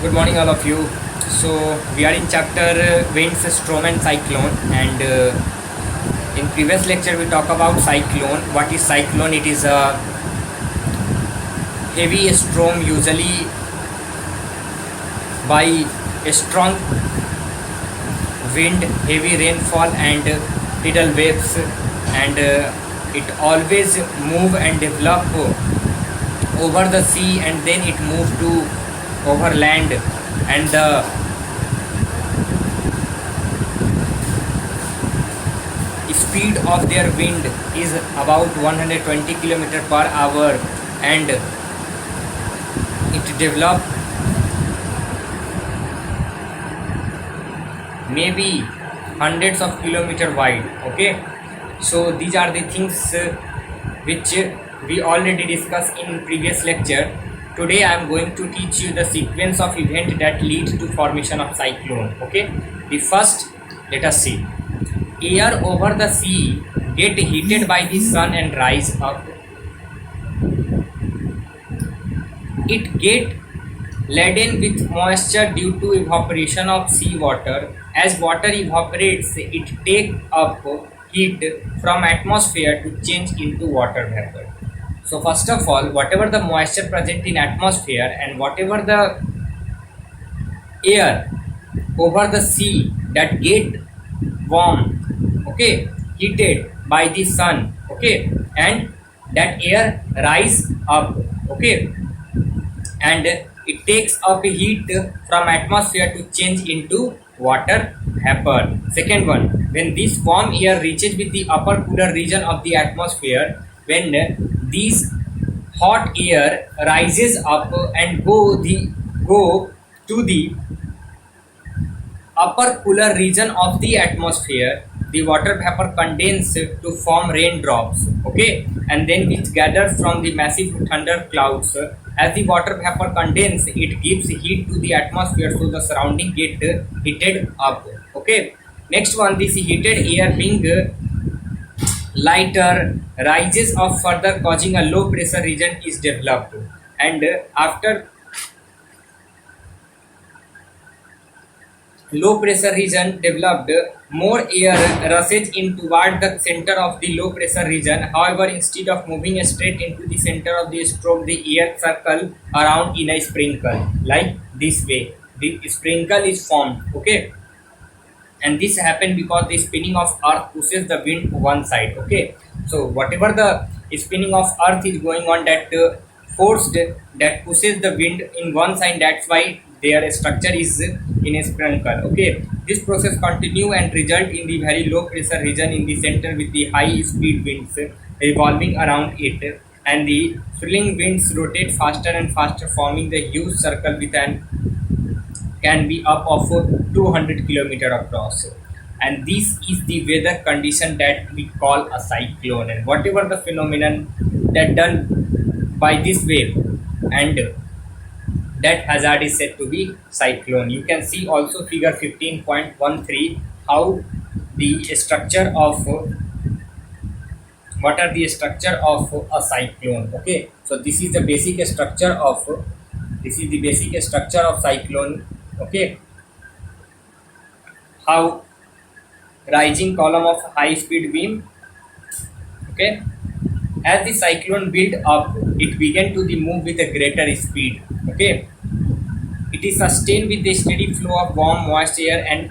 Good morning, all of you. So we are in chapter winds, storm, and cyclone. And in previous lecture, we talk about cyclone. What is cyclone? It is a heavy storm, usually by a strong wind, heavy rainfall, and tidal waves. And it always move and develop over the sea, and then it move to over land, and the speed of their wind is about 120 km per hour, and it develop maybe hundreds of kilometer wide. Okay, so these are the things which we already discussed in previous lecture. Today I am going to teach you the sequence of events that lead to formation of cyclone. Okay, the first, let us see. Air over the sea get heated by the sun and rise up. It get laden with moisture due to evaporation of sea water. As water evaporates, it take up heat from atmosphere to change into water vapor. So first of all, whatever the moisture present in atmosphere and whatever the air over the sea that get warm, okay, heated by the sun, okay, and that air rise up, okay, and it takes up heat from atmosphere to change into water vapor. Second one, when this warm air reaches with the upper cooler region of the atmosphere, when these hot air rises up and go to the upper cooler region of the atmosphere, the water vapor condense to form raindrops, okay, and then which gather from the massive thunder clouds. As the water vapor condense, it gives heat to the atmosphere, so the surrounding get heated up. Okay, next one, this heated air being lighter rises up further, causing a low pressure region is developed, and after low pressure region developed, more air rushes in toward the center of the low pressure region. However, instead of moving straight into the center of the stroke, the air circle around in a sprinkle, like this way. The sprinkle is formed, okay, and this happen because the spinning of earth pushes the wind one side. Okay, so whatever the spinning of earth is going on, that force that pushes the wind in one side, that's why their structure is in a sprinkle. Okay, this process continue and result in the very low pressure region in the center with the high speed winds revolving around it, and the swirling winds rotate faster and faster, forming the huge circle with an can be up of 200 kilometer across, and this is the weather condition that we call a cyclone. And whatever the phenomenon that done by this wave, and that hazard is said to be cyclone. You can see also figure 15.13 how the structure of what are the structure of a cyclone. Okay, so this is the basic structure of cyclone. Okay, how rising column of high speed beam. Okay, as the cyclone build up, it began to the move with a greater speed. Okay, it is sustained with the steady flow of warm moist air and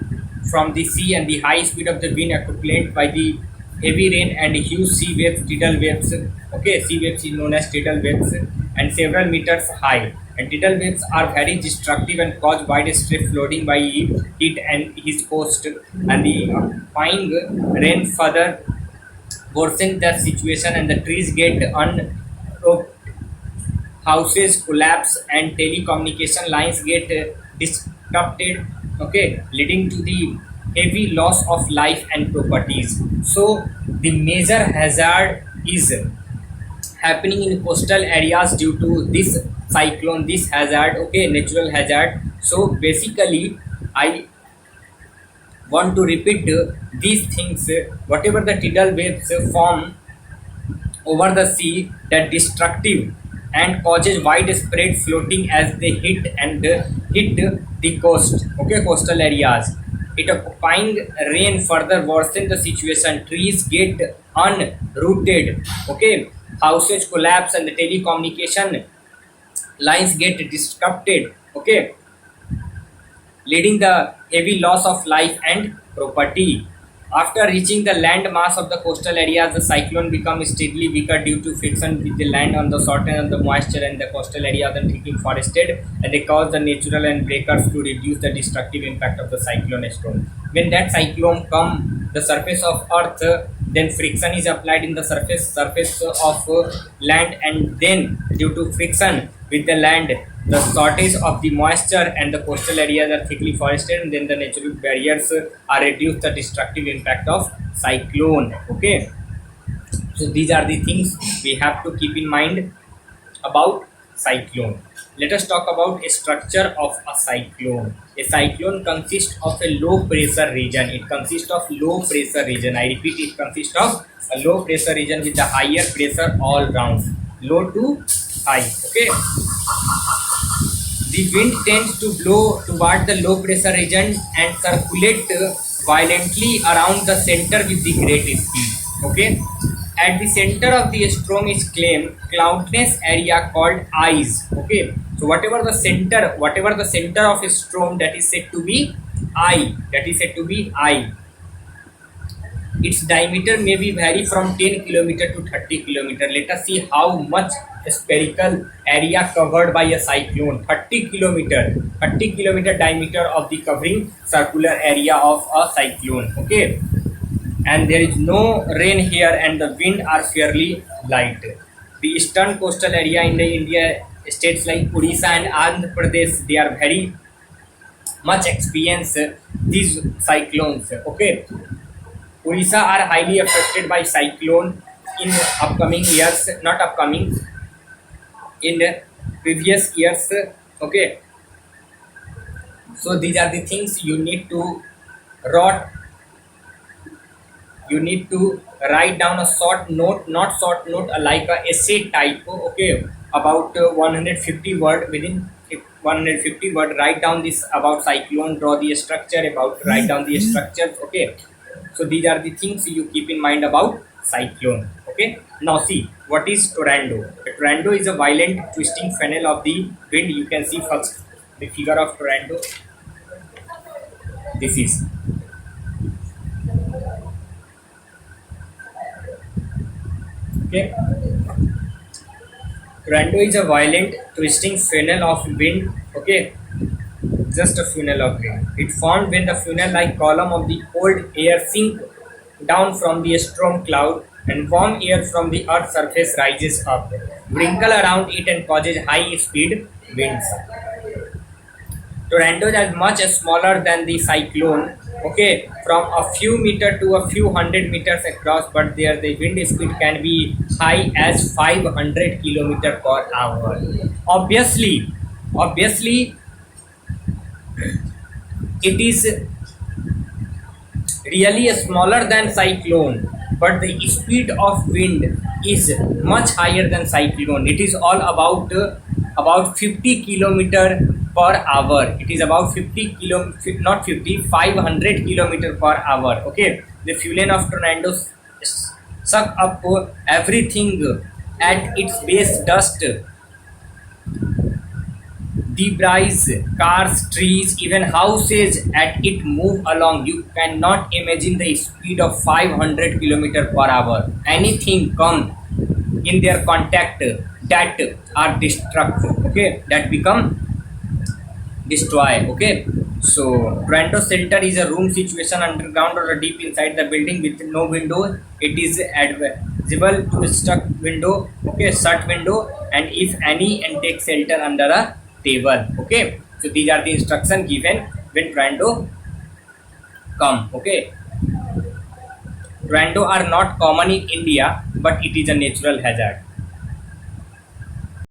from the sea, and the high speed of the wind accompanied by the heavy rain and huge sea waves, tidal waves. Okay, sea waves is known as tidal waves, and several meters high. And tidal waves are very destructive and cause widespread flooding by it and its coast. And the fine rain further worsen the situation, and the trees get unroofed, houses collapse, and telecommunication lines get disrupted. Okay, leading to the heavy loss of life and properties. So the major hazard is happening in coastal areas due to this cyclone, this hazard. Okay, natural hazard. So basically, I want to repeat these things. Whatever the tidal waves form over the sea, that destructive and causes widespread floating as they hit and hit the coast, okay, coastal areas. It occupying rain further worsen the situation. Trees get unrooted, okay. Houses collapse and the telecommunication lines get disrupted, okay, leading the heavy loss of life and property. After reaching the land mass of the coastal areas, the cyclone becomes steadily weaker due to friction with the land on the shorten and the moisture and the coastal areas and taking forested, and they cause the natural and breakers to reduce the destructive impact of the cyclone storm. When that cyclone come, the surface of earth, then friction is applied in the surface of land, and then due to friction with the land, the shortage of the moisture and the coastal areas are thickly forested, and then the natural barriers are reduced the destructive impact of cyclone, okay. So these are the things we have to keep in mind about cyclone. Let us talk about a structure of a cyclone. A cyclone consists of a low pressure region. It consists of low pressure region. I repeat, it consists of a low pressure region with the higher pressure all round, low to high, okay. The wind tends to blow toward the low pressure region and circulate violently around the center with the great speed, okay. At the center of the storm is claimed cloudless area called eyes, okay. So whatever the center of a storm, that is said to be eye. Its diameter may be vary from 10 kilometer to 30 kilometer. Let us see how much spherical area covered by a cyclone. 30 kilometer diameter of the covering circular area of a cyclone, okay. And there is no rain here and the wind are fairly light. The eastern coastal area in the India states like Odisha and Andhra Pradesh, they are very much experience these cyclones, okay. Odisha are highly affected by cyclone in upcoming years, not upcoming, in previous years, okay. So these are the things you need to write. You need to write down a short note, not short note, like a essay type, okay, about 150 word. Within 150 word, write down this about cyclone, draw the structure, about write down the structures, okay. So these are the things you keep in mind about cyclone, okay. Now see, what is tornado? A tornado is a violent twisting funnel of the wind. You can see first the figure of tornado. This is, okay. Tornado is a violent twisting funnel of wind, okay. Just a funnel of wind. It formed when the funnel-like column of the cold air sink down from the storm cloud and warm air from the earth's surface rises up, wrinkle around it and causes high-speed winds. Tornadoes are much smaller than the cyclone, okay, from a few meter to a few hundred meters across, but there the wind speed can be high as 500 kilometer per hour. Obviously, it is really smaller than cyclone, but the speed of wind is much higher than cyclone. It is all about 50 kilometer per hour. It is about 50 kilo, not 50, 500 kilometer per hour, okay. The fuel of tornadoes suck up everything at its base: dust, debris, cars, trees, even houses at it move along. You cannot imagine the speed of 500 kilometer per hour. Anything come in their contact that are destructive, okay, that become destroy, okay. So tornado shelter is a room situation underground or deep inside the building with no window. It is advisable to stuck window, okay, shut window, and if any, and take shelter under a table, okay. So these are the instructions given when tornado come, okay. Tornado are not common in India, but it is a natural hazard.